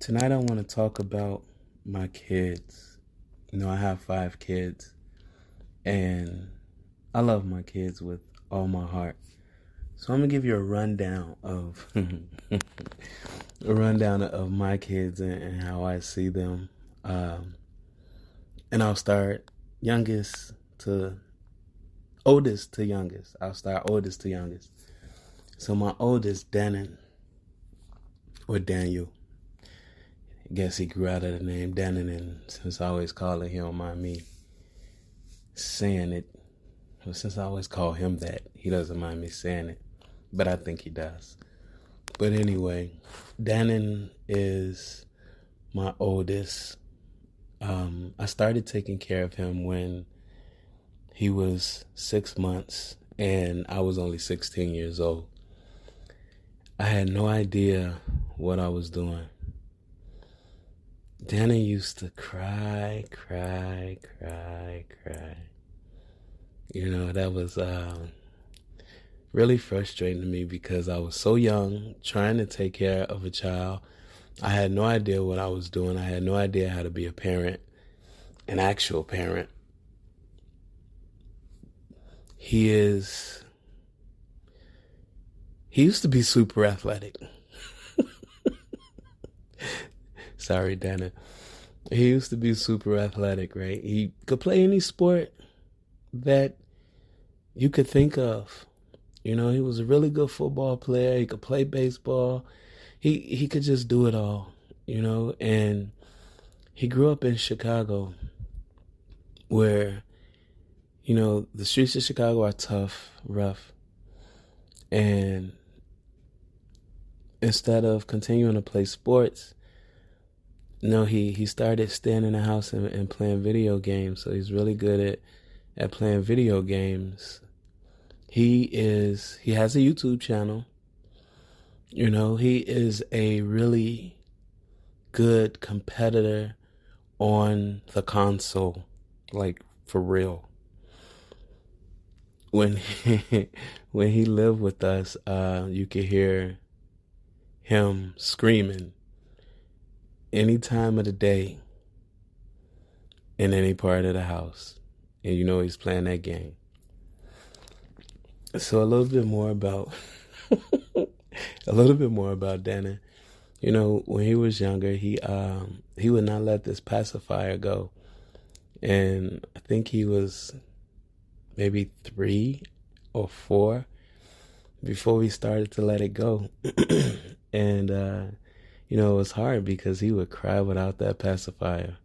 Tonight I want to talk about my kids. I have 5 kids, and I love my kids with all my heart. So I'm gonna give you a rundown of my kids and how I see them. Um, and I'll start youngest to oldest to youngest. I'll start oldest to youngest. So my oldest, Denon, or Daniel. I guess he grew out of the name Denon, and since I always call it, he don't mind me saying it. Well, since I always call him that, he doesn't mind me saying it, but I think he does. But anyway, Denon is my oldest. I started taking care of him when he was 6 months, and I was only 16 years old. I had no idea what I was doing. Denon used to cry. That was really frustrating to me because I was so young, trying to take care of a child. I had no idea what I was doing. I had no idea how to be a parent, an actual parent. He used to be super athletic. Sorry, Dana. He used to be super athletic, right? He could play any sport that you could think of. He was a really good football player. He could play baseball. He could just do it all, and he grew up in Chicago where, the streets of Chicago are tough, rough. And instead of continuing to play sports, he started staying in the house and playing video games. So he's really good at playing video games. He has a YouTube channel. He is a really good competitor on the console, like for real. When when he lived with us, you could hear him screaming any time of the day in any part of the house, and he's playing that game. So a little bit more about Dana. When he was younger, he would not let this pacifier go, and I think he was maybe 3 or 4 before we started to let it go. And it was hard because he would cry without that pacifier,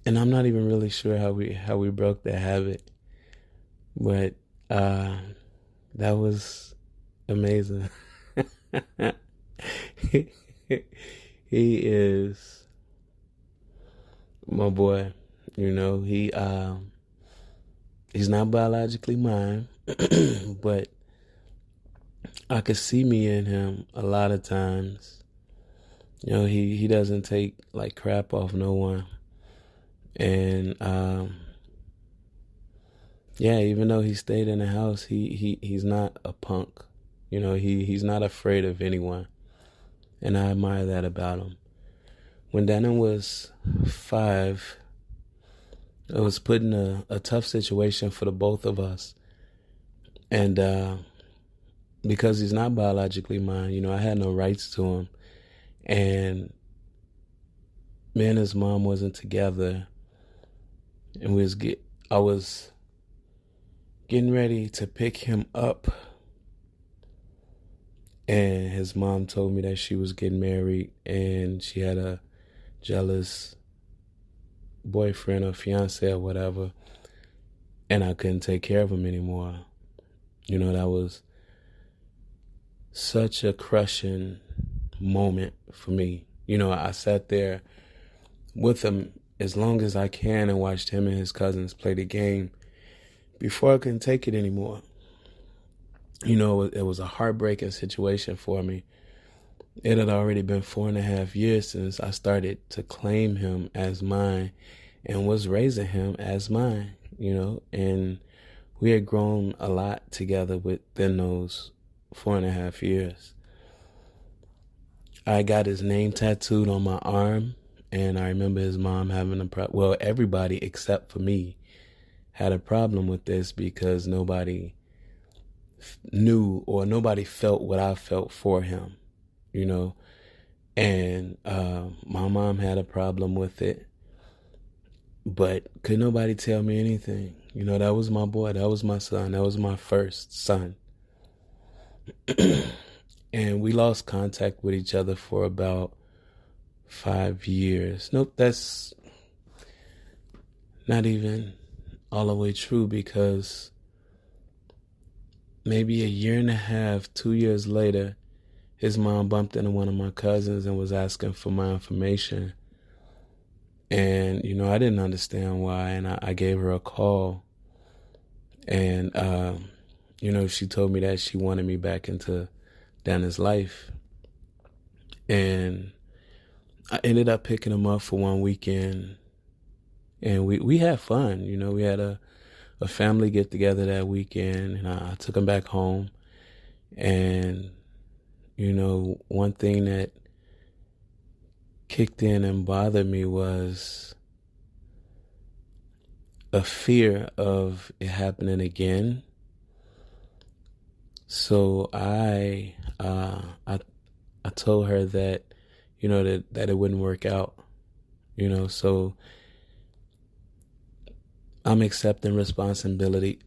and I'm not even really sure how we broke that habit, but that was amazing. He is my boy. He's not biologically mine, but I could see me in him a lot of times. He doesn't take like crap off no one. And even though he stayed in the house, he's not a punk. He's not afraid of anyone. And I admire that about him. When Denon was 5, it was put in a tough situation for the both of us. And because he's not biologically mine, I had no rights to him. And me and his mom wasn't together. And I was getting ready to pick him up. And his mom told me that she was getting married and she had a jealous boyfriend or fiance or whatever. And I couldn't take care of him anymore. That was such a crushing moment for me. I sat there with him as long as I can and watched him and his cousins play the game before I couldn't take it anymore. It was a heartbreaking situation for me. It had already been 4.5 years since I started to claim him as mine and was raising him as mine, and we had grown a lot together within those 4.5 years. I got his name tattooed on my arm, and I remember his mom having a problem. Well, everybody except for me had a problem with this because nobody knew or nobody felt what I felt for him, you know. And my mom had a problem with it, but could nobody tell me anything? You know, that was my boy, that was my son, that was my first son. And we lost contact with each other for about 5 years. Nope, that's not even all the way true, because maybe a year and a half, 2 years later, his mom bumped into one of my cousins and was asking for my information. And, you know, I didn't understand why, and I gave her a call. And, you know, she told me that she wanted me back into Dana's life. And I ended up picking him up for one weekend. And we had fun. You know, we had a family get together that weekend, and I took him back home. And, you know, one thing that kicked in and bothered me was a fear of it happening again. So I told her that, you know, that it wouldn't work out, you know. So I'm accepting responsibility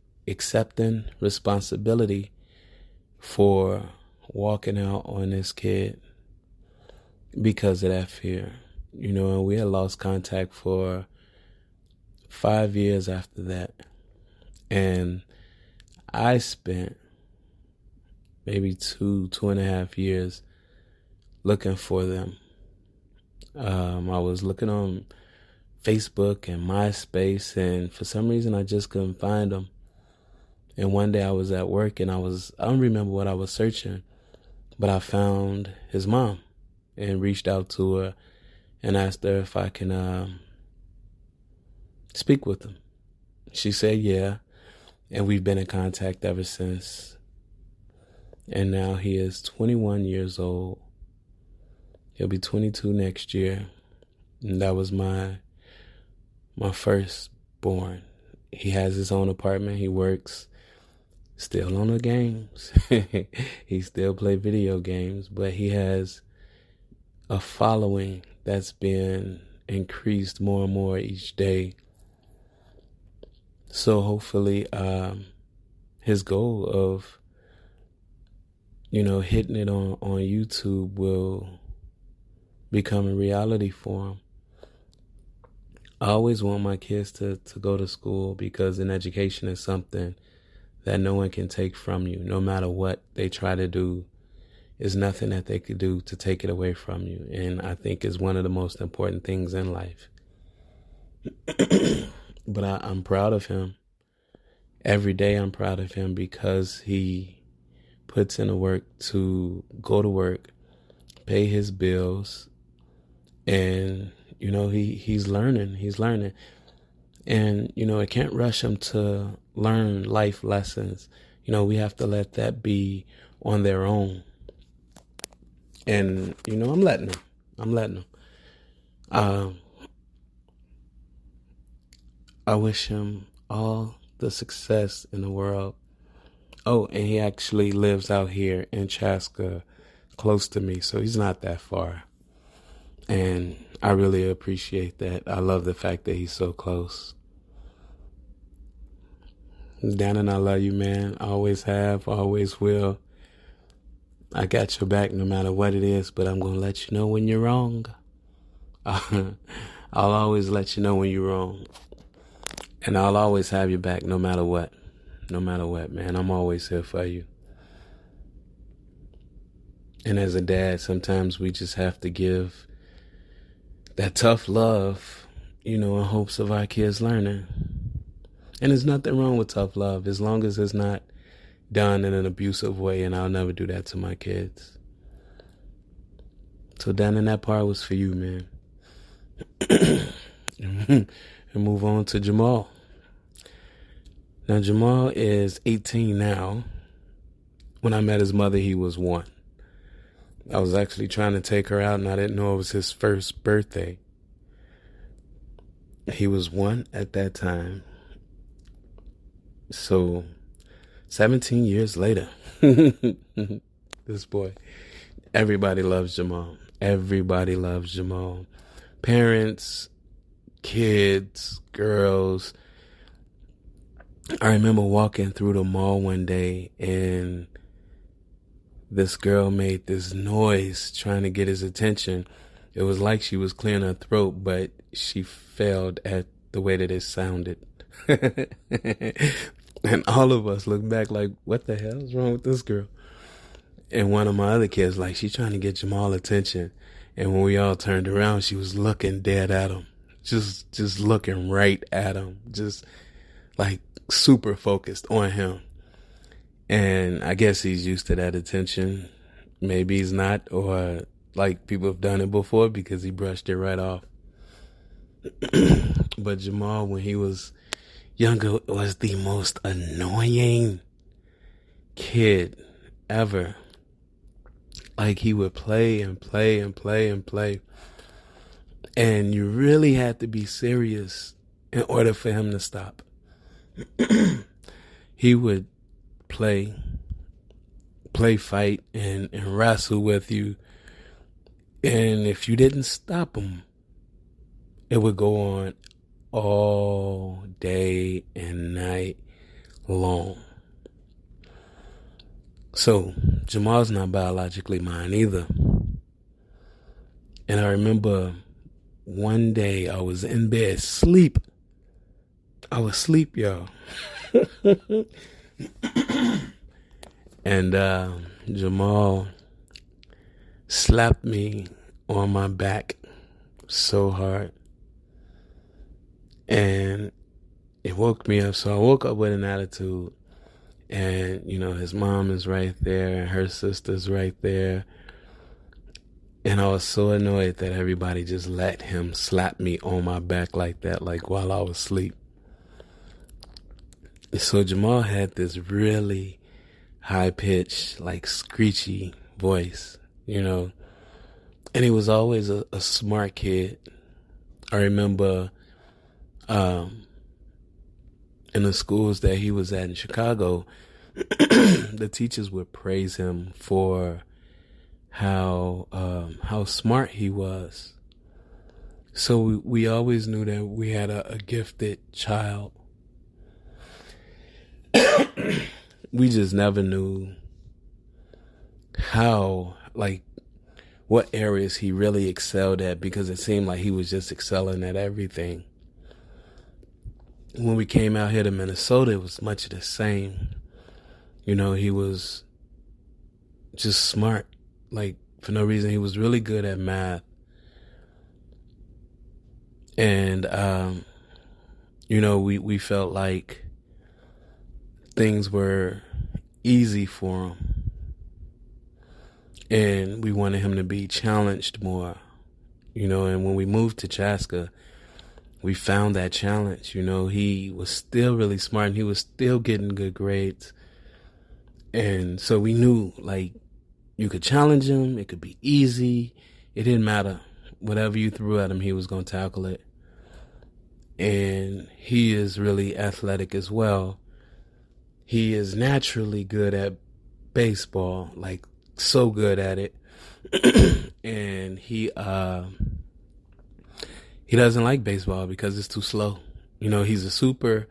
for walking out on this kid because of that fear, you know. And we had lost contact for 5 years after that. And I spent maybe 2.5 years looking for them. I was looking on Facebook and MySpace, and for some reason I just couldn't find them. And one day I was at work, and I don't remember what I was searching, but I found his mom and reached out to her and asked her if I can speak with him. She said yeah, and we've been in contact ever since. And now he is 21 years old. He'll be 22 next year. And that was my firstborn. He has his own apartment. He works still on the games. He still play video games, but he has a following that's been increased more and more each day. So hopefully his goal of, you know, hitting it on YouTube will become a reality for him. I always want my kids to go to school, because an education is something that no one can take from you. No matter what they try to do, there's nothing that they could do to take it away from you. And I think it's one of the most important things in life. But I'm proud of him. Every day I'm proud of him, because he puts in the work to go to work, pay his bills, and, you know, he's learning. And, you know, it can't rush him to learn life lessons. You know, we have to let that be on their own. And, you know, I'm letting him. I wish him all the success in the world. Oh, and he actually lives out here in Chaska, close to me, so he's not that far. And I really appreciate that. I love the fact that he's so close. Denon, I love you, man. Always have, always will. I got your back no matter what it is, but I'm going to let you know when you're wrong. I'll always let you know when you're wrong. And I'll always have your back no matter what. No matter what, man. I'm always here for you. And as a dad, sometimes we just have to give that tough love, you know, in hopes of our kids learning. And there's nothing wrong with tough love, as long as it's not done in an abusive way, and I'll never do that to my kids. So down in that part was for you, man. And move on to Jamal. Now, Jamal is 18 now. When I met his mother, he was 1. I was actually trying to take her out, and I didn't know it was his first birthday. He was 1 at that time. So 17 years later, this boy, everybody loves Jamal. Everybody loves Jamal. Parents, kids, girls. I remember walking through the mall one day, and this girl made this noise trying to get his attention. It was like she was clearing her throat, but she failed at the way that it sounded. And all of us looked back like, what the hell is wrong with this girl? And one of my other kids, like, she's trying to get Jamal attention. And when we all turned around, she was looking dead at him. Just looking right at him. Just like super focused on him. And I guess he's used to that attention. Maybe he's not, or like people have done it before because he brushed it right off. But Jamal, when he was younger, was the most annoying kid ever. Like, he would play and play and play and play. And you really had to be serious in order for him to stop. He would play, fight, and wrestle with you. And if you didn't stop him, it would go on all day and night long. So Jamal's not biologically mine either. And I remember one day I was in bed, sleep. I was asleep, y'all. And Jamal slapped me on my back so hard. And it woke me up. So I woke up with an attitude. And, you know, his mom is right there, and her sister's right there. And I was so annoyed that everybody just let him slap me on my back like that, like while I was asleep. So Jamal had this really high-pitched, like screechy voice, you know. And he was always a smart kid. I remember in the schools that he was at in Chicago, the teachers would praise him for how smart he was. So we always knew that we had a gifted child. We just never knew how, like, what areas he really excelled at, because it seemed like he was just excelling at everything. When we came out here to Minnesota, it was much the same. You know, he was just smart. Like, for no reason, he was really good at math. And, you know, we felt like things were easy for him. And we wanted him to be challenged more. You know, and when we moved to Chaska, we found that challenge. You know, he was still really smart and he was still getting good grades. And so we knew, like, you could challenge him. It could be easy. It didn't matter. Whatever you threw at him, he was going to tackle it. And he is really athletic as well. He is naturally good at baseball, like so good at it. And he doesn't like baseball because it's too slow. You know, he's a super.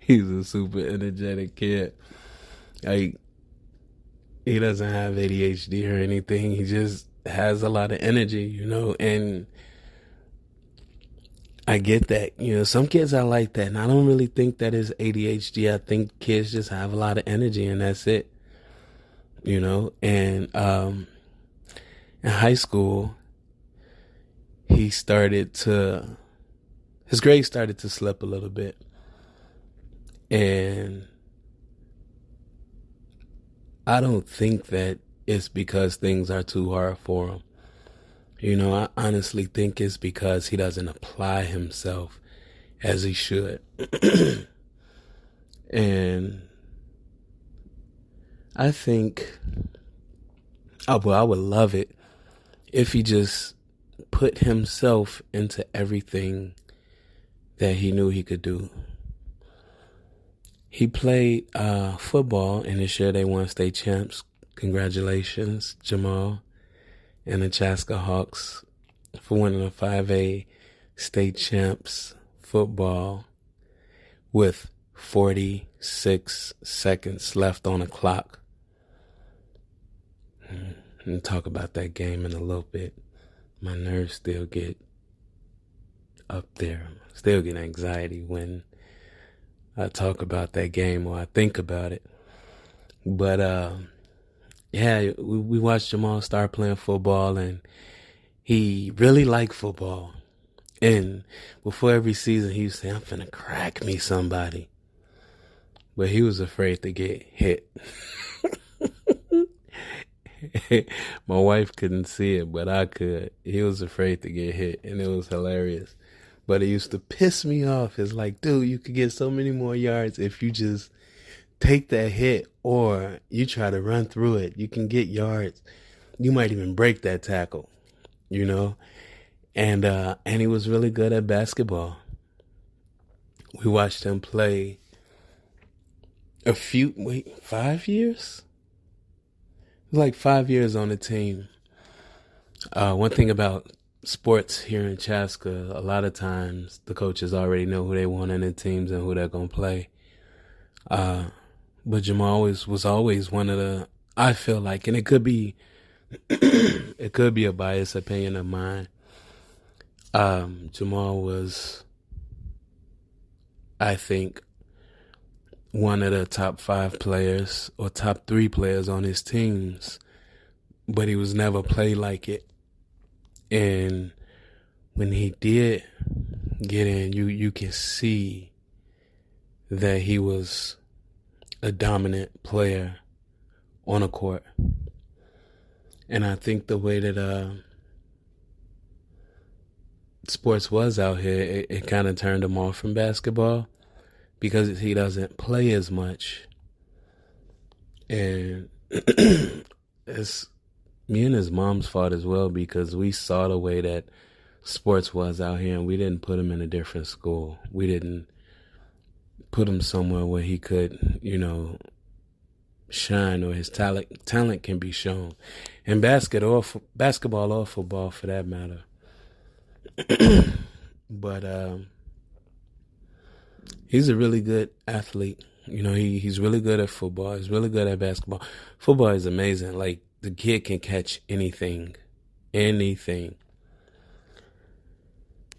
He's a super energetic kid. Like, he doesn't have ADHD or anything. He just has a lot of energy, you know, and I get that. You know, some kids are like that, and I don't really think that is ADHD. I think kids just have a lot of energy, and that's it, you know. And in high school, his grades started to slip a little bit. And I don't think that it's because things are too hard for him. You know, I honestly think it's because he doesn't apply himself as he should. And I think, well, I would love it if he just put himself into everything that he knew he could do. He played football, and this year they won state champs. Congratulations, Jamal and the Chaska Hawks, for winning the 5A state champs football with 46 seconds left on the clock. And talk about that game in a little bit. My nerves still get up there. Still get anxiety when I talk about that game or I think about it. But yeah, we watched Jamal start playing football, and he really liked football. And before every season, he used to say, I'm finna crack me somebody. But he was afraid to get hit. My wife couldn't see it, but I could. He was afraid to get hit, and it was hilarious. But it used to piss me off. It's like, dude, you could get so many more yards if you just take that hit or you try to run through it. You can get yards. You might even break that tackle, you know? And he was really good at basketball. We watched him play 5 years? It was like 5 years on the team. One thing about sports here in Chaska, a lot of times the coaches already know who they want in the teams and who they're going to play. But Jamal was always one of the, I feel like, and it could be a biased opinion of mine. Jamal was, I think, one of the top 5 players or top 3 players on his teams, but he was never played like it. And when he did get in, you can see that he was a dominant player on a court. And I think the way that sports was out here, it kind of turned him off from basketball because he doesn't play as much. And it's me and his mom's fault as well, because we saw the way that sports was out here, and we didn't put him in a different school. We didn't put him somewhere where he could, shine, or his talent can be shown. In basketball or football for that matter. But he's a really good athlete. He's really good at football. He's really good at basketball. Football is amazing. Like, the kid can catch anything.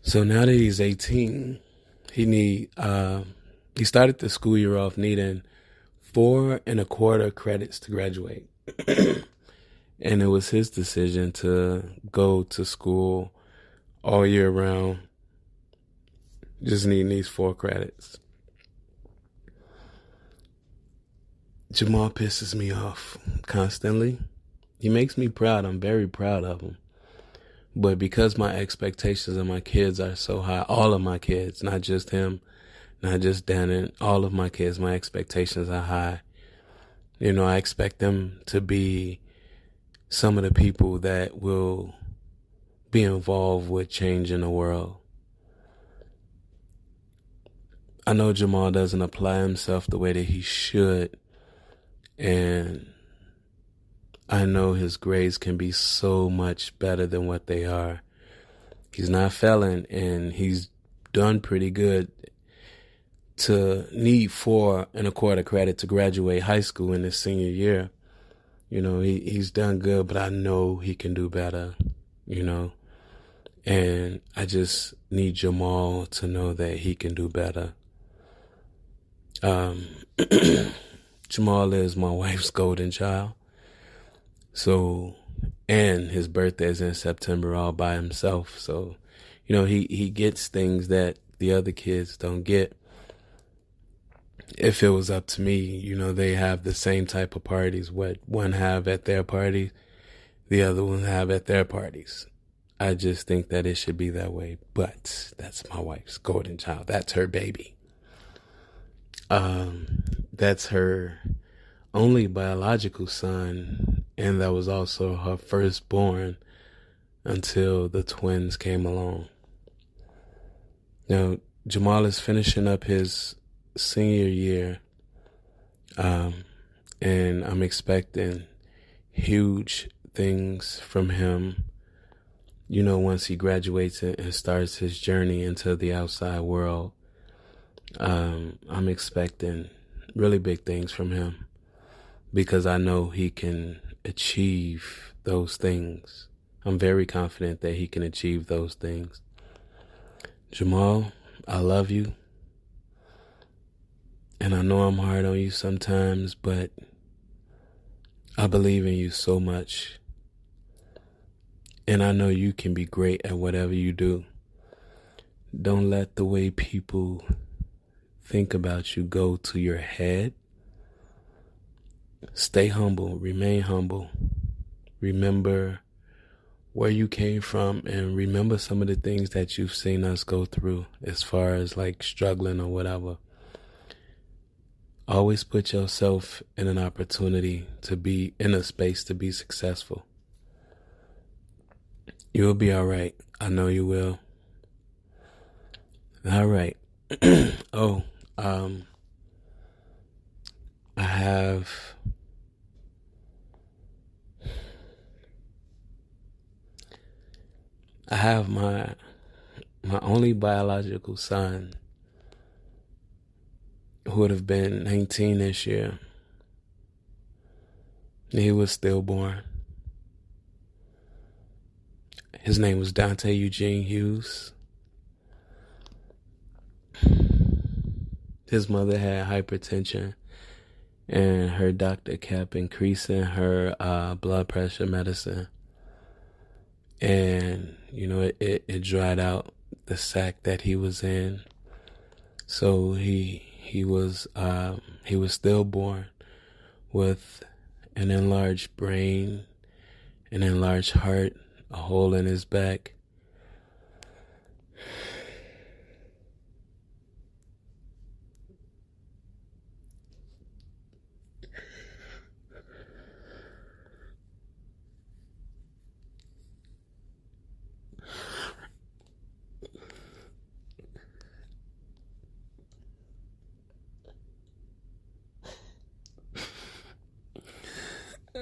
So now that he's 18, he started the school year off needing 4.25 credits to graduate. And it was his decision to go to school all year round, just needing these 4 credits. Jamal pisses me off constantly. He makes me proud. I'm very proud of him. But because my expectations of my kids are so high, all of my kids, not just him, not just Denon, all of my kids, my expectations are high. I expect them to be some of the people that will be involved with changing the world. I know Jamal doesn't apply himself the way that he should, and I know his grades can be so much better than what they are. He's not failing, and he's done pretty good to need 4.25 credit to graduate high school in his senior year. He's done good, but I know he can do better, and I just need Jamal to know that he can do better. Jamal is my wife's golden child. So, and his birthday is in September all by himself. So, he gets things that the other kids don't get. If it was up to me, they have the same type of parties. What one have at their parties, the other one have at their parties. I just think that it should be that way. But that's my wife's golden child. That's her baby. That's her only biological son, and that was also her firstborn until the twins came along. Now, Jamal is finishing up his senior year, and I'm expecting huge things from him, once he graduates and starts his journey into the outside world. I'm expecting really big things from him because I know he can achieve those things. I'm very confident that he can achieve those things. Jamal, I love you. And I know I'm hard on you sometimes, but I believe in you so much. And I know you can be great at whatever you do. Don't let the way people think about you go to your head. Stay humble, remain humble. Remember where you came from and remember some of the things that you've seen us go through as far as like struggling or whatever. Always put yourself in an opportunity to be in a space to be successful. You'll be all right. I know you will. All right. I have my only biological son who would have been 19 this year. He was stillborn. His name was Dante Eugene Hughes. His mother had hypertension, and her doctor kept increasing her blood pressure medicine. And, it dried out the sac that he was in. So he was stillborn with an enlarged brain, an enlarged heart, a hole in his back.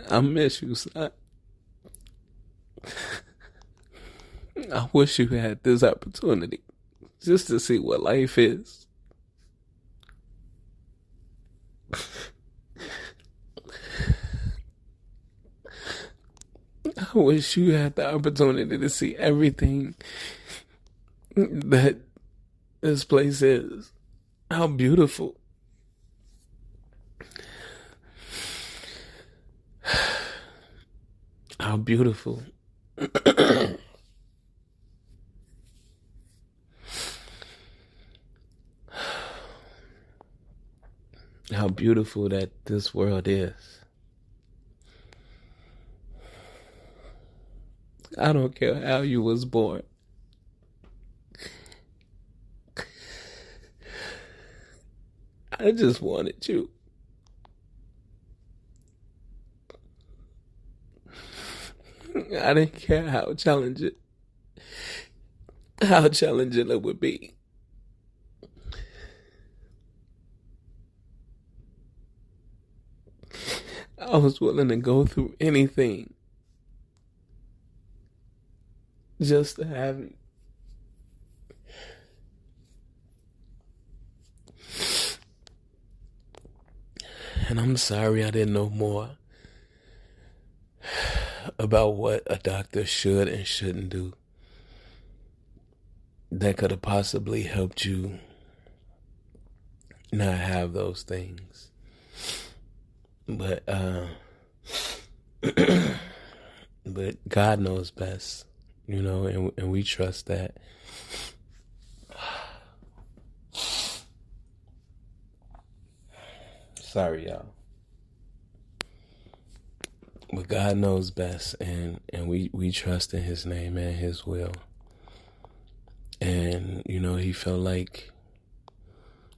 I miss you, son. I wish you had this opportunity just to see what life is. I wish you had the opportunity to see everything that this place is. How beautiful. How beautiful. How beautiful that this world is. I don't care how you was born. I just wanted you. I didn't care how challenging it would be. I was willing to go through anything just to have you. And I'm sorry I didn't know more about what a doctor should and shouldn't do that could have possibly helped you not have those things. But but God knows best, and we trust that. Sorry, y'all. But God knows best, and we trust in his name and his will. And, he felt like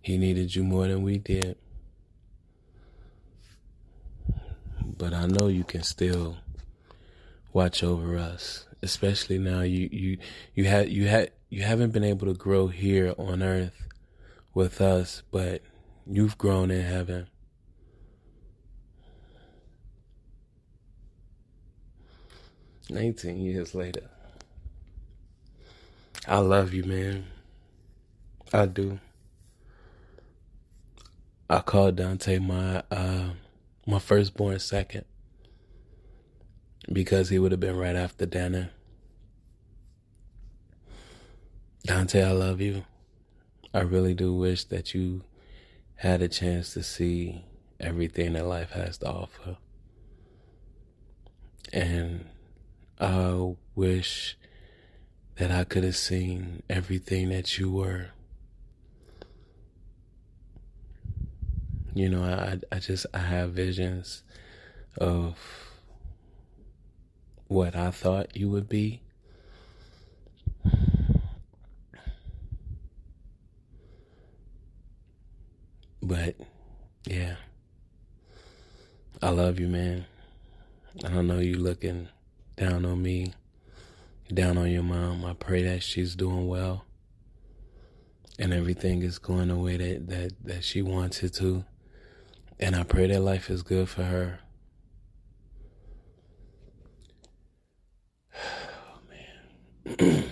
he needed you more than we did. but I know you can still watch over us, especially now you haven't been able to grow here on earth with us, but you've grown in heaven. "19 years later. I love you, man. I do. I called Dante my firstborn second because he would have been right after Denon. Dante, I love you. I really do wish that you had a chance to see everything that life has to offer. And I wish that I could have seen everything that you were. You know, I have visions of what I thought you would be. But, yeah. I love you, man. I don't know you looking down on me, down on your mom. I pray that she's doing well and everything is going the way that she wants it to. And I pray that life is good for her. Oh, man.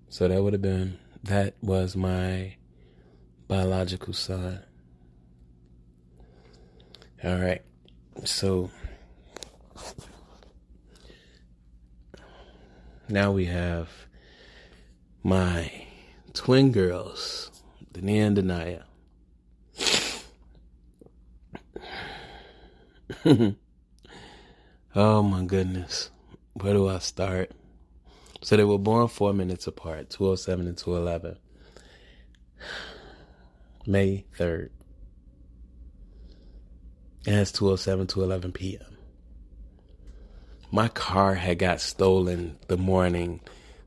So that was my biological son. All right. So now we have my twin girls, Nevaeh and Denon. Oh my goodness. Where do I start? So they were born 4 minutes apart, 2:07 and 2:11. May 3rd. And it's 2:07, 2:11 p.m. My car had got stolen the morning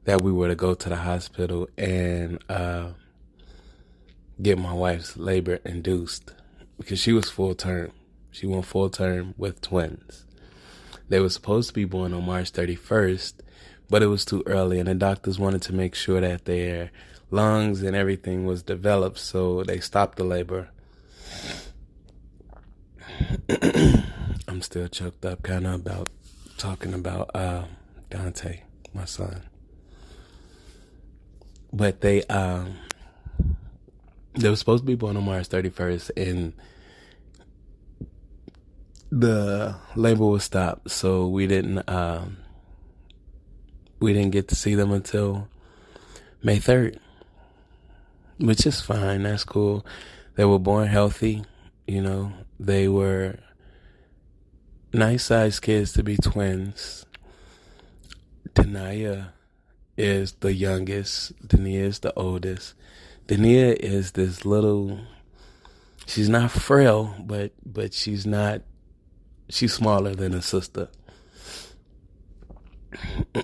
that we were to go to the hospital and get my wife's labor induced because she was full term. She went full term with twins. They were supposed to be born on March 31st, but it was too early, and the doctors wanted to make sure that their lungs and everything was developed, so they stopped the labor. I'm still choked up kind of about talking about Dante, my son. But they were supposed to be born on March 31st, and the labor was stopped, so we didn't get to see them until May 3rd, which is fine. That's cool. They were born healthy. You know, they were nice-sized kids to be twins. Denon is the youngest. Denon is the oldest. Denon is this little. She's not frail, but she's not. She's smaller than her sister.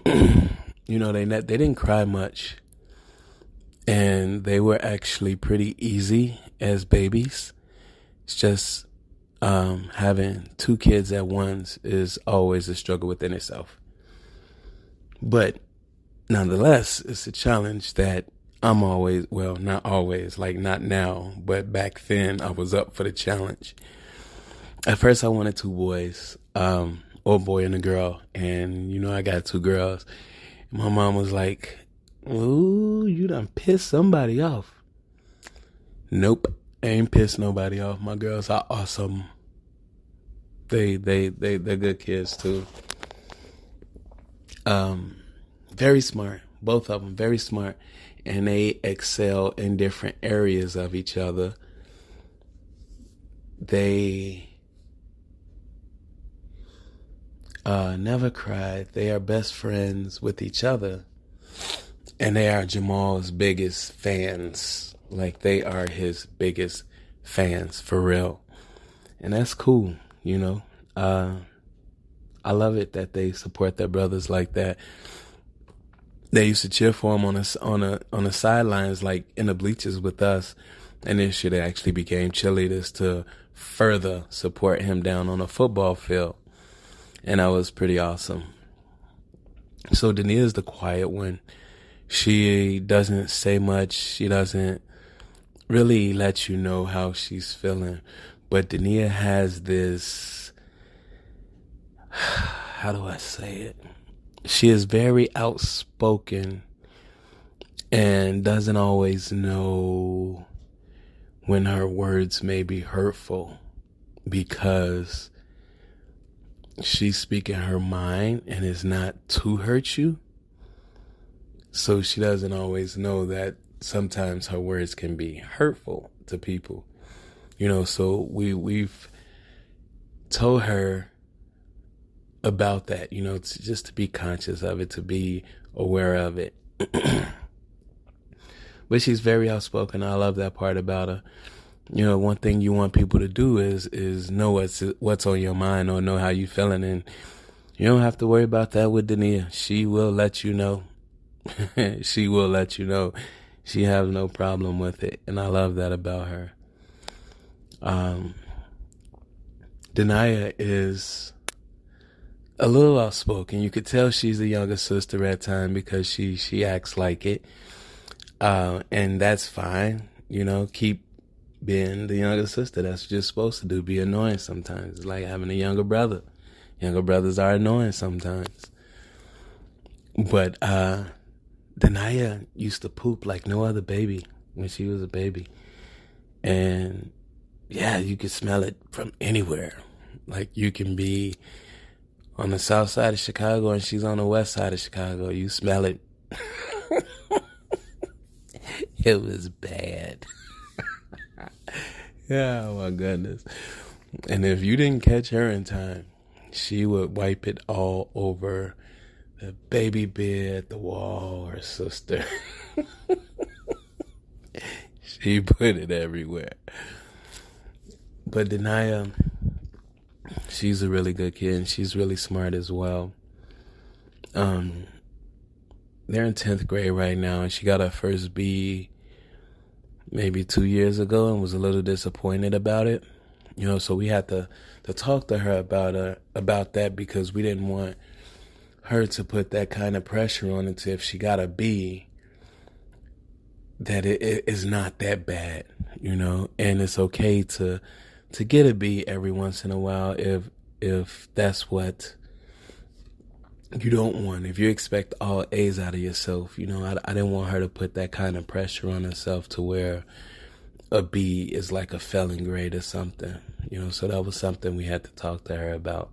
You know, they didn't cry much, and they were actually pretty easy as babies. It's just having two kids at once is always a struggle within itself. But nonetheless, it's a challenge that I'm always, well, not always, like not now, but back then I was up for the challenge. At first I wanted two boys, old boy and a girl, and you know I got two girls. My mom was like, "Ooh, you done pissed somebody off." Nope, I ain't pissed nobody off. My girls are awesome. They're good kids too. Very smart, both of them, very smart, and they excel in different areas of each other. They never cried. They are best friends with each other, and they are Jamal's biggest fans. Like, they are his biggest fans, for real. And that's cool, you know. I love it that they support their brothers like that. They used to cheer for him on the sidelines, like in the bleachers with us. And this year they actually became cheerleaders to further support him down on a football field. And that was pretty awesome. So Dania is the quiet one. She doesn't say much. She doesn't really let you know how she's feeling. But Dania has this, how do I say it? She is very outspoken and doesn't always know when her words may be hurtful, because she's speaking her mind and it's not to hurt you. So she doesn't always know that sometimes her words can be hurtful to people. So we've told her about that, just to be conscious of it, to be aware of it. But she's very outspoken. I love that part about her. One thing you want people to do is know what's on your mind, or know how you feeling, and you don't have to worry about that with Dania. She will let you know. She will let you know. She has no problem with it, and I love that about her. Dania is a little outspoken. You could tell she's the younger sister at times because she acts like it. And that's fine. Keep being the younger sister. That's what you're supposed to do. Be annoying sometimes. It's like having a younger brother. Younger brothers are annoying sometimes. But Dania used to poop like no other baby when she was a baby. And yeah, you could smell it from anywhere. Like you can be on the south side of Chicago and she's on the west side of Chicago. You smell it. It was bad. Yeah, oh my goodness. And if you didn't catch her in time, she would wipe it all over the baby bed, the wall, her sister. She put it everywhere. But Dania, she's a really good kid, and she's really smart as well. They're in 10th grade right now, and she got her first B maybe 2 years ago and was a little disappointed about it. So we had to talk to her about that, because we didn't want her to put that kind of pressure on it. If she got a B, that it is not that bad, and it's okay to get a B every once in a while if that's what you don't want. If you expect all A's out of yourself, I didn't want her to put that kind of pressure on herself to where a B is like a failing grade or something, so that was something we had to talk to her about.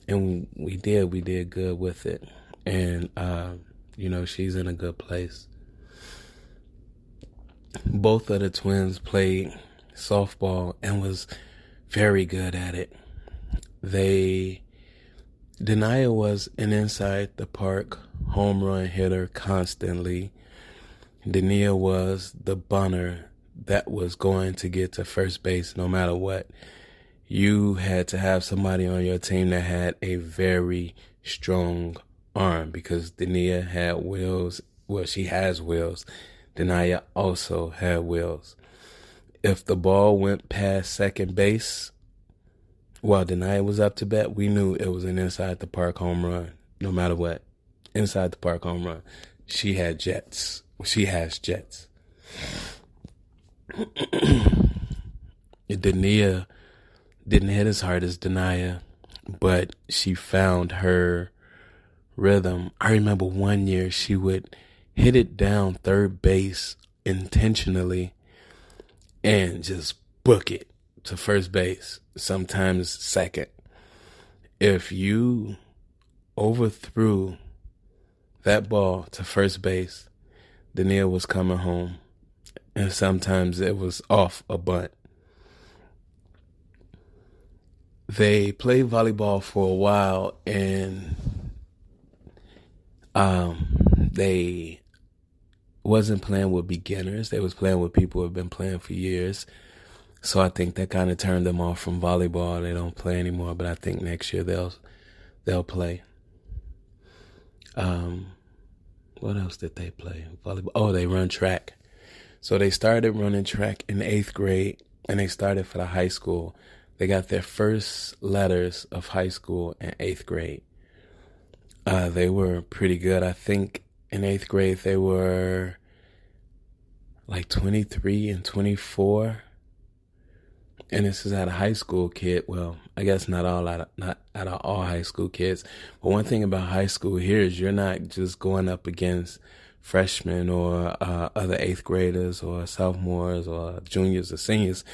And we did good with it. And, she's in a good place. Both of the twins played softball and was very good at it. Dania was an inside the park home run hitter constantly. Dania was the bunter that was going to get to first base no matter what. You had to have somebody on your team that had a very strong arm, because Dania had wheels. Well, she has wheels. Dania also had wheels. If the ball went past second base while Dania was up to bat, we knew it was an inside the park home run, no matter what. Inside the park home run. She had jets. She has jets. Dania didn't hit as hard as Dania, but she found her rhythm. I remember one year she would hit it down third base intentionally and just book it to first base, sometimes second. If you overthrew that ball to first base, Dania was coming home, and sometimes it was off a bunt. They played volleyball for a while, and they wasn't playing with beginners. They was playing with people who have been playing for years. So I think that kind of turned them off from volleyball. They don't play anymore, but I think next year they'll play. What else did they play? Volleyball. Oh, they run track. So they started running track in 8th grade, and they started for the high school. They got their first letters of high school in 8th grade. They were pretty good. I think in 8th grade they were like 23 and 24. And this is at a high school kid. Well, I guess not out of all high school kids. But one thing about high school here is you're not just going up against freshmen or other 8th graders or sophomores or juniors or seniors.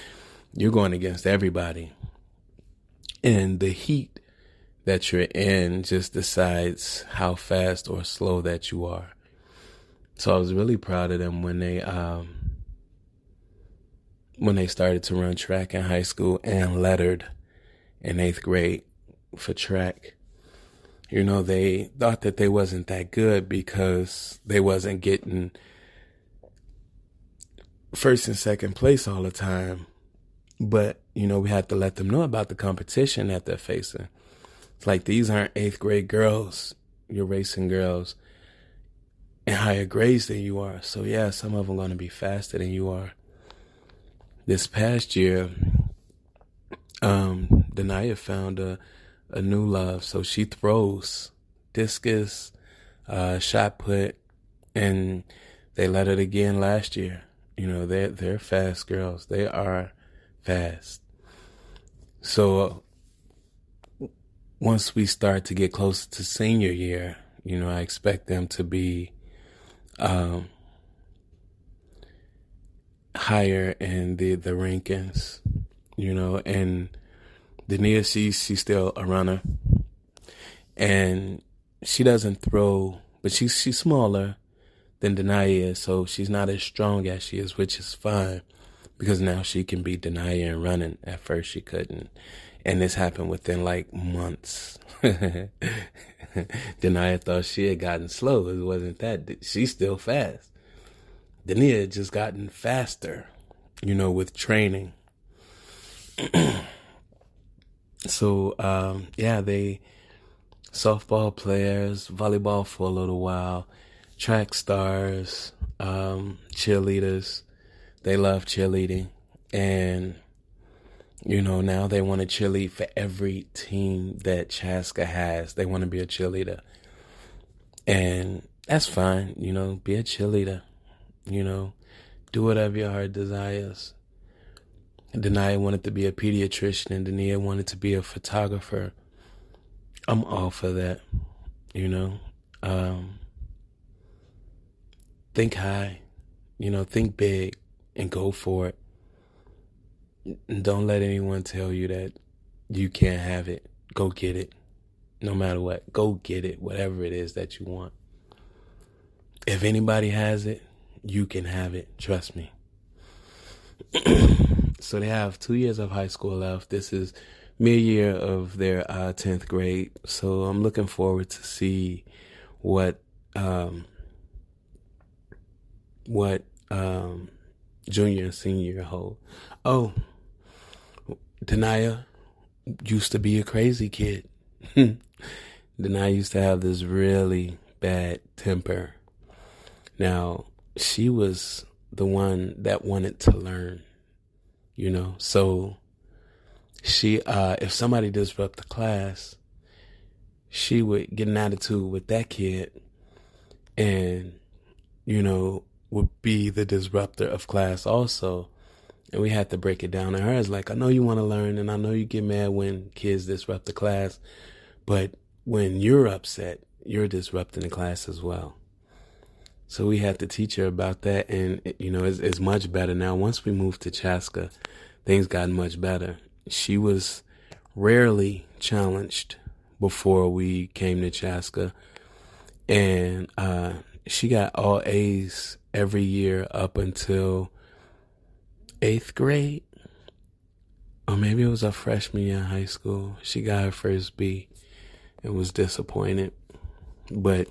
You're going against everybody. And the heat that you're in just decides how fast or slow that you are. So I was really proud of them when they started to run track in high school and lettered in 8th grade for track. You know, they thought that they wasn't that good because they wasn't getting first and second place all the time. But, you know, we had to let them know about the competition that they're facing. It's like, these aren't 8th grade girls. You're racing girls in higher grades than you are. So, yeah, some of them are going to be faster than you are. This past year, Denon found a new love. So she throws discus, shot put, and they let it again last year. You know, they're fast girls. They are fast. So once we start to get closer to senior year, you know, I expect them to be higher in the rankings, you know. And Dania, she's still a runner, and she doesn't throw, but she's smaller than Denon is, so she's not as strong as she is, which is fine, because now she can beat Denon in running. At first she couldn't, and this happened within like months. Denon thought she had gotten slow. It wasn't that. She's still fast. Denon had just gotten faster, you know, with training. So, they softball players, volleyball for a little while, track stars, cheerleaders. They love cheerleading. And, you know, now they want to cheerlead for every team that Chaska has. They want to be a cheerleader. And that's fine, you know, be a cheerleader. You know, do whatever your heart desires. Denon wanted to be a pediatrician, and Denon wanted to be a photographer. I'm all for that, you know. Think high, you know, think big, and go for it. And don't let anyone tell you that you can't have it. Go get it, no matter what. Go get it, whatever it is that you want. If anybody has it, you can have it. Trust me. So they have 2 years of high school left. This is mid-year of their 10th grade. So I'm looking forward to see what junior and senior hold. Oh, Denon used to be a crazy kid. Denon used to have this really bad temper. Now, she was the one that wanted to learn, you know. So she, if somebody disrupt the class, she would get an attitude with that kid and, you know, would be the disruptor of class also. And we had to break it down. And her is like, I know you want to learn, and I know you get mad when kids disrupt the class, but when you're upset, you're disrupting the class as well. So we had to teach her about that, and, you know, it's much better now. Once we moved to Chaska, things got much better. She was rarely challenged before we came to Chaska, and she got all A's every year up until 8th grade, or maybe it was her freshman year in high school. She got her first B and was disappointed, but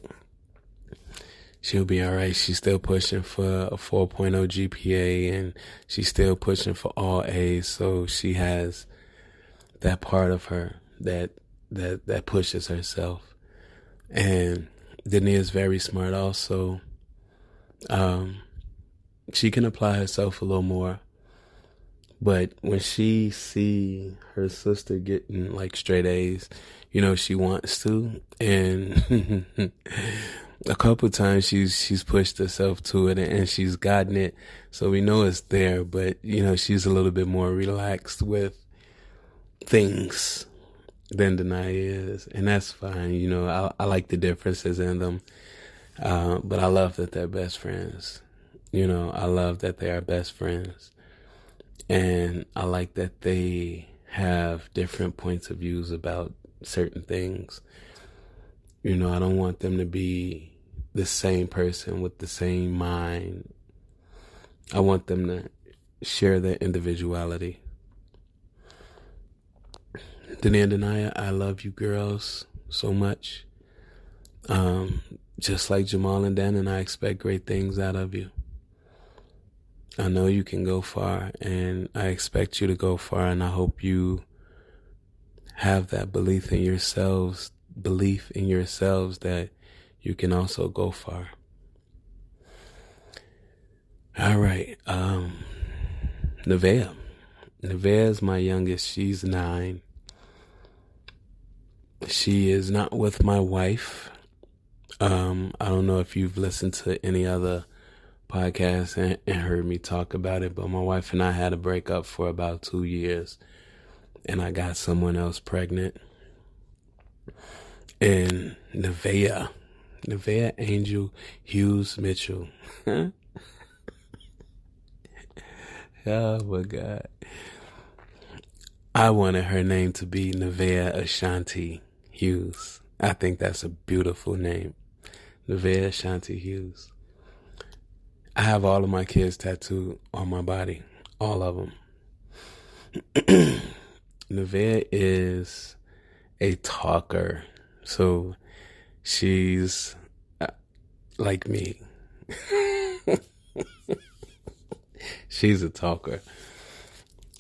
she'll be all right. She's still pushing for a 4.0 GPA, and she's still pushing for all A's. So she has that part of her that pushes herself. And Denon is very smart also. She can apply herself a little more, But when she see her sister getting like straight A's, she wants to. And a couple times she's pushed herself to it and she's gotten it. So we know it's there, but she's a little bit more relaxed with things than Denaya is. And that's fine. I like the differences in them. But I love that they're best friends. I love that they are best friends. And I like that they have different points of views about certain things. I don't want them to be the same person with the same mind. I want them to share their individuality. Danae and Denaya, I love you girls so much. Just like Jamal and Denon, I expect great things out of you. I know you can go far, and I expect you to go far, and I hope you have that belief in yourselves that you can also go far. All right. Nevaeh. Nevaeh is my youngest. She's 9. She is not with my wife. I don't know if you've listened to any other podcast and heard me talk about it, but my wife and I had a breakup for about 2 years, and I got someone else pregnant. And Nevaeh Angel Hughes Mitchell. Oh my God. I wanted her name to be Nevaeh Ashanti Hughes. I think that's a beautiful name. Nevaeh Ashanti Hughes. I have all of my kids tattooed on my body. All of them. Nevaeh is a talker. So she's like me. She's a talker.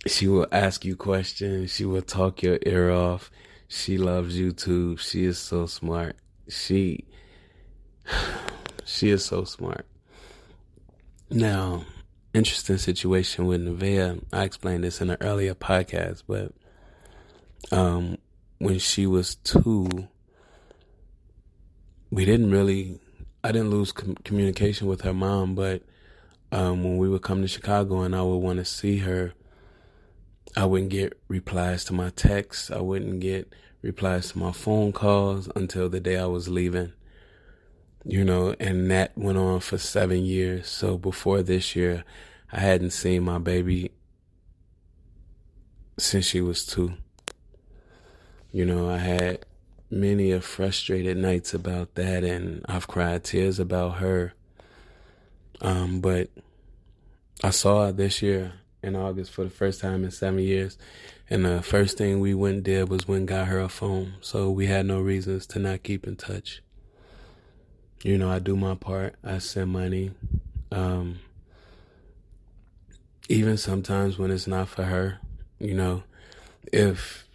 She will ask you questions. She will talk your ear off. She loves YouTube. She is so smart. She is so smart. Now, interesting situation with Nevaeh. I explained this in an earlier podcast, but when she was 2, I didn't lose communication with her mom, but when we would come to Chicago and I would want to see her, I wouldn't get replies to my texts. I wouldn't get replies to my phone calls until the day I was leaving. And that went on for 7 years. So before this year, I hadn't seen my baby since she was 2. I had many of frustrated nights about that, and I've cried tears about her. But I saw her this year in August for the first time in 7 years. And the first thing we went and did was went and got her a phone. So we had no reasons to not keep in touch. I do my part. I send money. Even sometimes when it's not for her, if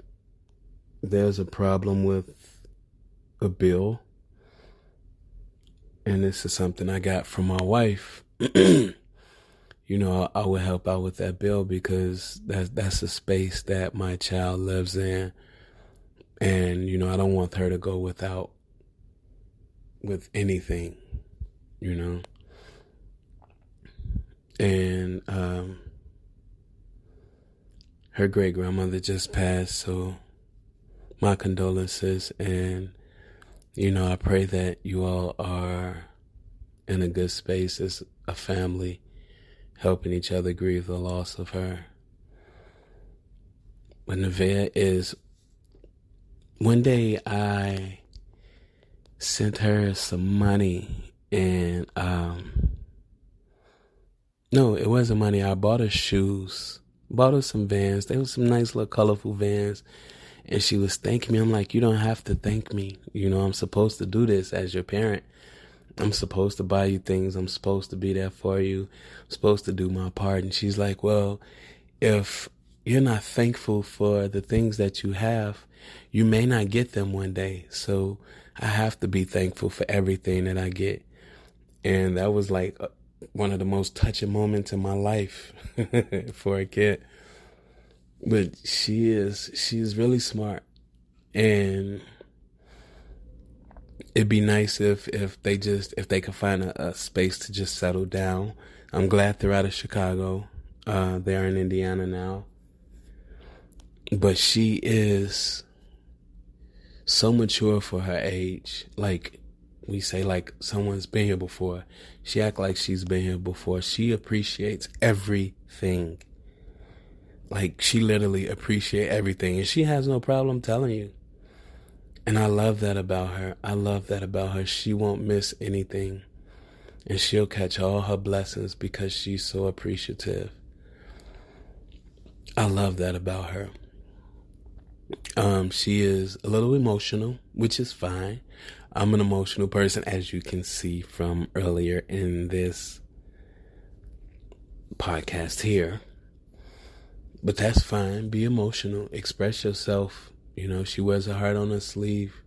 there's a problem with a bill, and this is something I got from my wife, I would help out with that bill because that's a space that my child lives in. And, I don't want her to go without with anything, And her great grandmother just passed, so my condolences. And, I pray that you all are in a good space as a family, helping each other grieve the loss of her. But Nevaeh is, one day I sent her some money, and no, it wasn't money. I bought her shoes, bought her some Vans. They were some nice little colorful Vans, and she was thanking me. I'm like, you don't have to thank me. I'm supposed to do this as your parent. I'm supposed to buy you things. I'm supposed to be there for you. I'm supposed to do my part. And she's like, well, if you're not thankful for the things that you have, you may not get them one day. So I have to be thankful for everything that I get. And that was like one of the most touching moments in my life for a kid. But she's really smart. And it'd be nice if they could find a space to just settle down. I'm glad they're out of Chicago. They're in Indiana now. But she is so mature for her age. Like we say, like someone's been here before. She act like she's been here before. She appreciates everything. Like she literally appreciates everything. And she has no problem telling you. And I love that about her. I love that about her. She won't miss anything. And she'll catch all her blessings because she's so appreciative. I love that about her. She is a little emotional, which is fine. I'm an emotional person, as you can see from earlier in this podcast here. But that's fine. Be emotional. Express yourself. You know, she wears her heart on her sleeve.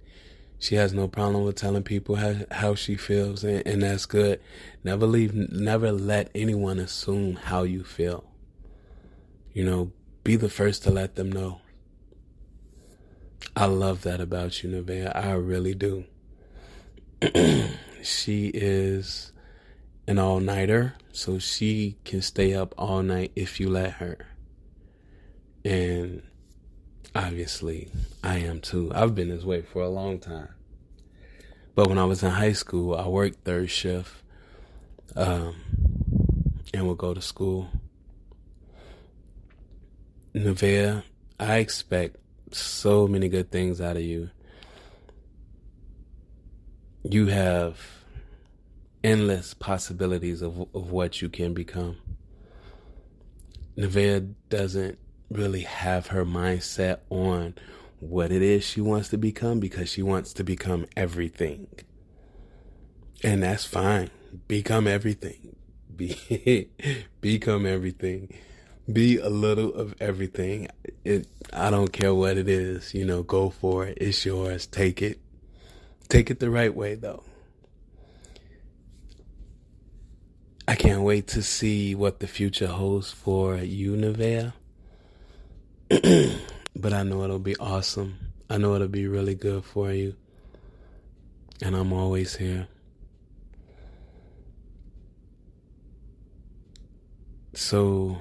She has no problem with telling people how she feels, and that's good. Never let anyone assume how you feel. You know, be the first to let them know. I love that about you, Nevaeh. I really do. She is an all-nighter, so she can stay up all night if you let her. And obviously, I am too. I've been this way for a long time. But when I was in high school, I worked third shift and would go to school. Nevaeh, I expect so many good things out of you. You have endless possibilities of what you can become. Nevaeh doesn't really have her mindset on what it is she wants to become because she wants to become everything. And that's fine. Become everything. Become everything. Be a little of everything. I don't care what it is. You know, go for it. It's yours. Take it. Take it the right way, though. I can't wait to see what the future holds for you, Nevaeh. But I know it'll be awesome. I know it'll be really good for you. And I'm always here. So,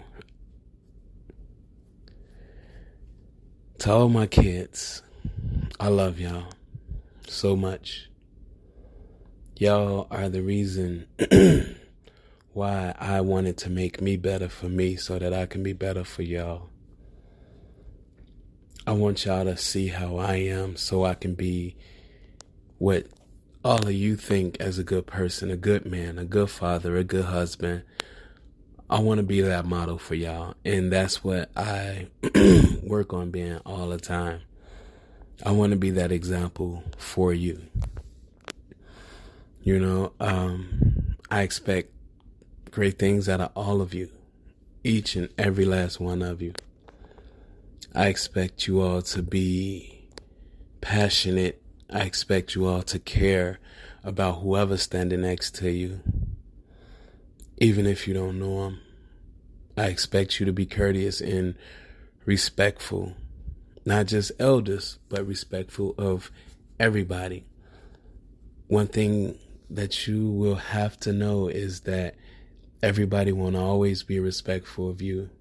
to all my kids, I love y'all so much. Y'all are the reason why I wanted to make me better for me so that I can be better for y'all. I want y'all to see how I am so I can be what all of you think as a good person, a good man, a good father, a good husband. I want to be that model for y'all. And that's what I work on being all the time. I want to be that example for you. You know, I expect great things out of all of you. Each and every last one of you. I expect you all to be passionate. I expect you all to care about whoever's standing next to you, even if you don't know them. I expect you to be courteous and respectful, not just elders, but respectful of everybody. One thing that you will have to know is that everybody won't always be respectful of you,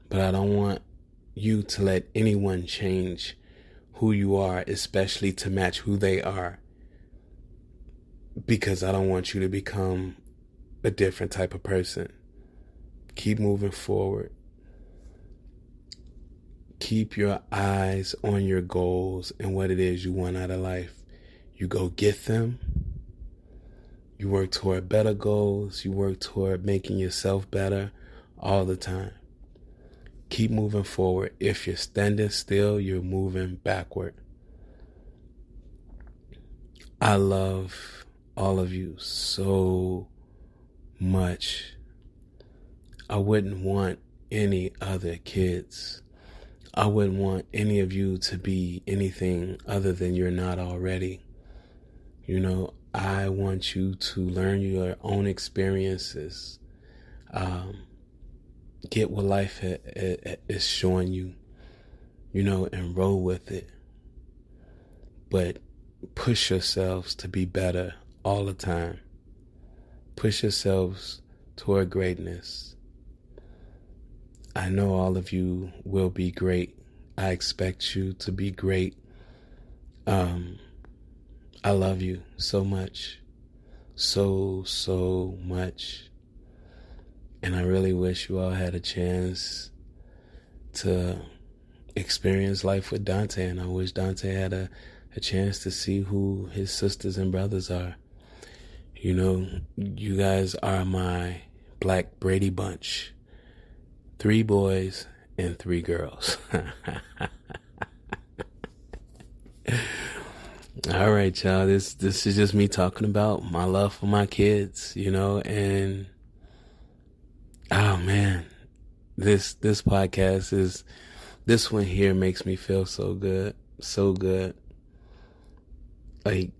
but I don't want you to let anyone change who you are, especially to match who they are, because I don't want you to become a different type of person. Keep moving forward. Keep your eyes on your goals and what it is you want out of life. You go get them. You work toward better goals. You work toward making yourself better all the time. Keep moving forward. If you're standing still, you're moving backward. I love all of you so much. I wouldn't want any other kids. I wouldn't want any of you to be anything other than you're not already. You know, I want you to learn your own experiences. get what life is showing you, and roll with it. But push yourselves to be better all the time. Push yourselves toward greatness. I know all of you will be great. I expect you to be great. I love you so much. So much. And I really wish you all had a chance to experience life with Dante. And I wish Dante had a chance to see who his sisters and brothers are. You guys are my Black Brady Bunch. 3 boys and 3 girls. All right, y'all. This is just me talking about my love for my kids, and oh man, this podcast this one here makes me feel so good, so good. Like,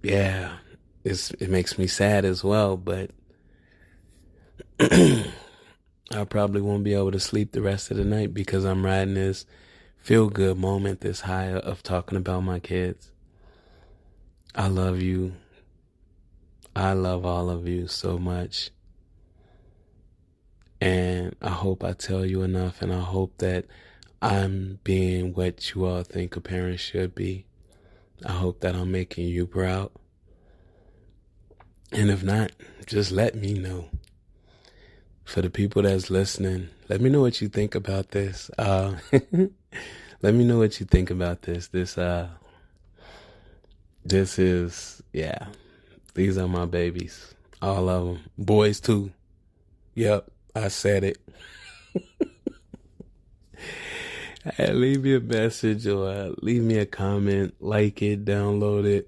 yeah, it makes me sad as well, but I probably won't be able to sleep the rest of the night because I'm riding this feel-good moment, this high of talking about my kids. I love you. I love all of you so much. And I hope I tell you enough, and I hope that I'm being what you all think a parent should be. I hope that I'm making you proud. And if not, just let me know. For the people that's listening, let me know what you think about this. Let me know what you think about this. This is, yeah, these are my babies. All of them. Boys too. Yep, I said it. Hey, leave me a message or leave me a comment, like it, download it.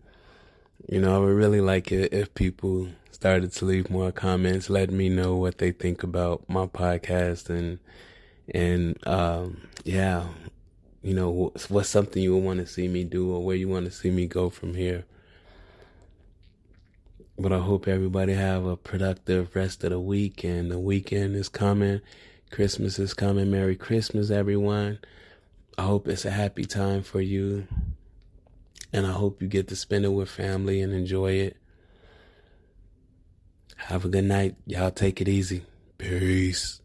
I would really like it if people started to leave more comments, letting me know what they think about my podcast and yeah, what's something you would want to see me do or where you want to see me go from here. But I hope everybody have a productive rest of the week, and the weekend is coming. Christmas is coming. Merry Christmas, everyone. I hope it's a happy time for you, and I hope you get to spend it with family and enjoy it. Have a good night. Y'all take it easy. Peace.